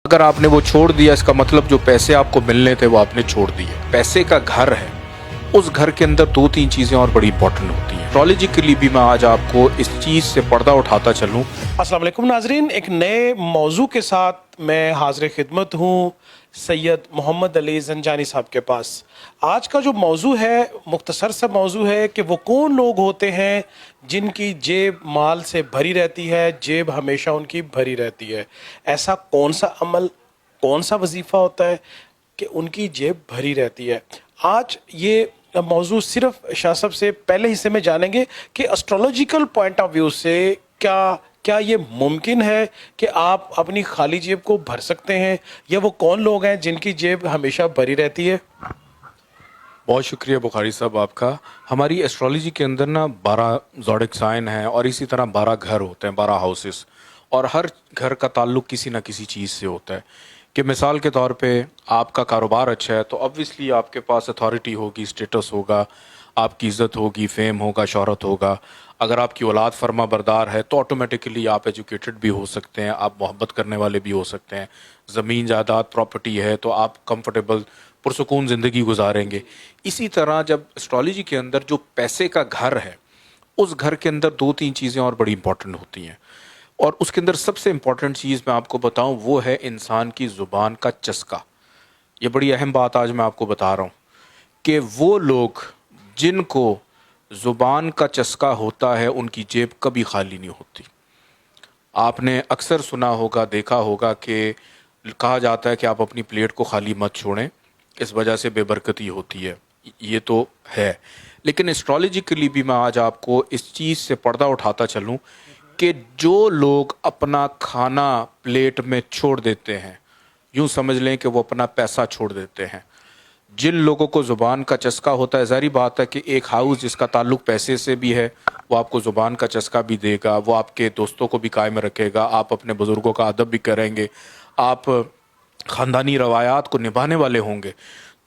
अगर आपने वो छोड़ दिया, इसका मतलब जो पैसे आपको मिलने थे वो आपने छोड़ दिए। पैसे का घर है, उस घर के अंदर दो तीन चीजें और बड़ी इंपॉर्टेंट होती हैं। एस्ट्रोलॉजिकली भी मैं आज आपको इस चीज से पर्दा उठाता चलूं। अस्सलाम वालेकुम नाजरीन, एक नए मौजू के साथ मैं हाजिर खिदमत हूँ सैयद मोहम्मद अली ज़ंजानी साहब के पास। आज का जो मौजू है मुख्तसर सा मौजू है कि वो कौन लोग होते हैं जिनकी जेब माल से भरी रहती है, जेब हमेशा उनकी भरी रहती है। ऐसा कौन सा अमल, कौन सा वजीफ़ा होता है कि उनकी जेब भरी रहती है। आज ये मौजू सिर्फ शाह साहब से पहले हिस्से में जानेंगे कि एस्ट्रोलॉजिकल पॉइंट ऑफ व्यू से क्या क्या ये मुमकिन है कि आप अपनी खाली जेब को भर सकते हैं, या वो कौन लोग हैं जिनकी जेब हमेशा भरी रहती है। बहुत शुक्रिया बुखारी साहब आपका। हमारी एस्ट्रोलॉजी के अंदर ना 12 ज़ोडिक साइन हैं और इसी तरह 12 घर होते हैं, 12 हाउसेस, और हर घर का ताल्लुक किसी ना किसी चीज़ से होता है। कि मिसाल के तौर पे आपका कारोबार अच्छा है तो ऑब्वियसली आपके पास अथॉरिटी होगी, स्टेटस होगा, आपकी इज़्ज़त होगी, फेम होगा, शोहरत होगा। अगर आपकी औलाद फर्मा बरदार है तो ऑटोमेटिकली आप एजुकेटेड भी हो सकते हैं, आप मोहब्बत करने वाले भी हो सकते हैं। ज़मीन जायदाद प्रॉपर्टी है तो आप कंफर्टेबल पुरसुकून ज़िंदगी गुजारेंगे। इसी तरह जब एस्ट्रोलॉजी के अंदर जो पैसे का घर है, उस घर के अंदर दो तीन चीज़ें और बड़ी इंपॉर्टेंट होती हैं, और उसके अंदर सबसे इम्पॉर्टेंट चीज़ मैं आपको बताऊं वो है इंसान की ज़ुबान का चस्का। ये बड़ी अहम बात आज मैं आपको बता रहा हूँ कि वो लोग जिनको ज़ुबान का चस्का होता है उनकी जेब कभी खाली नहीं होती। आपने अक्सर सुना होगा, देखा होगा कि कहा जाता है कि आप अपनी प्लेट को खाली मत छोड़ें, इस वजह से बेबरकती होती है। ये तो है, लेकिन एस्ट्रोलॉजिकली भी मैं आज आपको इस चीज़ से पर्दा उठाता चलूँ कि जो लोग अपना खाना प्लेट में छोड़ देते हैं, यूं समझ लें कि वो अपना पैसा छोड़ देते हैं। जिन लोगों को ज़ुबान का चस्का होता है, ज़ाहिर बात है कि एक हाउस जिसका ताल्लुक पैसे से भी है वो आपको ज़ुबान का चस्का भी देगा, वो आपके दोस्तों को भी कायम रखेगा, आप अपने बुज़ुर्गों का अदब भी करेंगे, आप ख़ानदानी रवायात को निभाने वाले होंगे।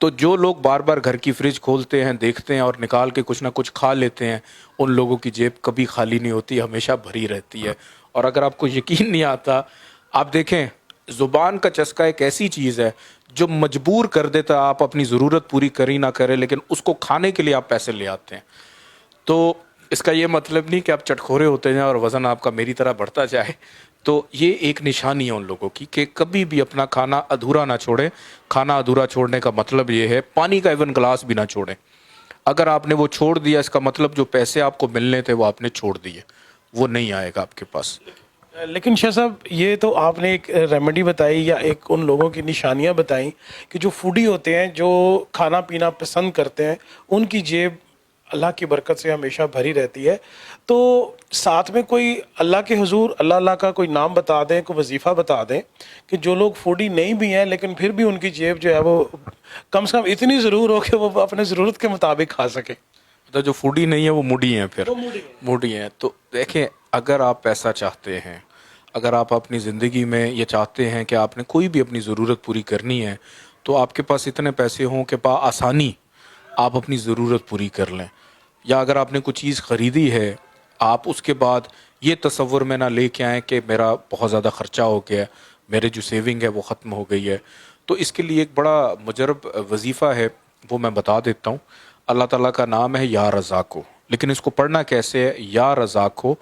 तो जो लोग बार बार घर की फ्रिज खोलते हैं, देखते हैं और निकाल के कुछ ना कुछ खा लेते हैं, उन लोगों की जेब कभी खाली नहीं होती, हमेशा भरी रहती है। और अगर आपको यकीन नहीं आता, आप देखें, ज़ुबान का चस्का एक ऐसी चीज़ है जो मजबूर कर देता है, आप अपनी ज़रूरत पूरी कर ही ना करें लेकिन उसको खाने के लिए आप पैसे ले आते हैं। तो इसका ये मतलब नहीं कि आप चटखोरे होते जाएं और वज़न आपका मेरी तरह बढ़ता जाए। तो ये एक निशानी है उन लोगों की कि कभी भी अपना खाना अधूरा ना छोड़ें। खाना अधूरा छोड़ने का मतलब ये है पानी का इवन ग्लास भी ना छोड़ें। अगर आपने वो छोड़ दिया, इसका मतलब जो पैसे आपको मिलने थे वो आपने छोड़ दिए, वो नहीं आएगा आपके पास। लेकिन शाह साहब, ये तो आपने एक रेमेडी बताई या एक उन लोगों की निशानियां बताई कि जो फूडी होते हैं, जो खाना पीना पसंद करते हैं, उनकी जेब अल्लाह की बरकत से हमेशा भरी रहती है। तो साथ में कोई अल्लाह के हुजूर अल्लाह अल्लाह का कोई नाम बता दें, कोई वजीफ़ा बता दें कि जो लोग फूडी नहीं भी हैं लेकिन फिर भी उनकी जेब जो है वो कम से कम इतनी ज़रूर हो कि वो अपने ज़रूरत के मुताबिक खा सके। तो जो फूडी नहीं है वो मूडी हैं, फिर मूडी हैं। तो देखें, अगर आप पैसा चाहते हैं, अगर आप अपनी ज़िंदगी में ये चाहते हैं कि आपने कोई भी अपनी ज़रूरत पूरी करनी है, तो आपके पास इतने पैसे हों कि आसानी आप अपनी ज़रूरत पूरी कर लें। या अगर आपने कोई चीज़ ख़रीदी है, आप उसके बाद ये तसव्वुर में ना लेके आएँ कि मेरा बहुत ज़्यादा ख़र्चा हो गया है, मेरे जो सेविंग है वो ख़त्म हो गई है। तो इसके लिए एक बड़ा मुजरब वजीफ़ा है, वो मैं बता देता हूँ। अल्लाह ताला का नाम है या रज़ाको, लेकिन इसको पढ़ना कैसे है? या रज़ाको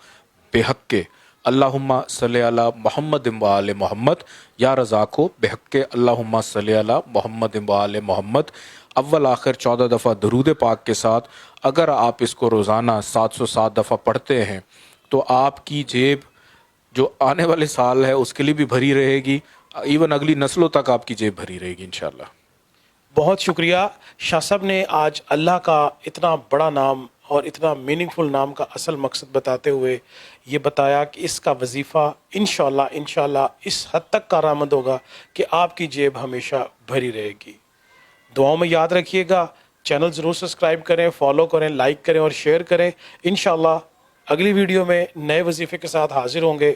बेहक्के अल्लाहुम्मा सल्ली अला मोहम्मद व आले मोहम्मद, या रज़ाको बेहक्के अल्लाहुम्मा सल्ली अला मोहम्मद व आले मोहम्मद। अव्वल आखिर 14 दफ़ा दरूद पाक के साथ अगर आप इसको रोज़ाना 707 दफ़ा पढ़ते हैं तो आपकी जेब जो आने वाले साल है उसके लिए भी भरी रहेगी, इवन अगली नस्लों तक आपकी जेब भरी रहेगी इंशाल्लाह। बहुत शुक्रिया। शाह साहब ने आज अल्लाह का इतना बड़ा नाम और इतना मीनिंगफुल नाम का असल मकसद बताते हुए ये बताया कि इसका वजीफ़ा इंशाल्लाह इस हद तक कारआमद होगा कि आपकी जेब हमेशा भरी रहेगी। दुआओं में याद रखिएगा। चैनल ज़रूर सब्सक्राइब करें, फॉलो करें, लाइक करें और शेयर करें। इंशाल्लाह अगली वीडियो में नए वजीफ़े के साथ हाजिर होंगे।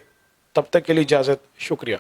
तब तक के लिए इजाज़त। शुक्रिया।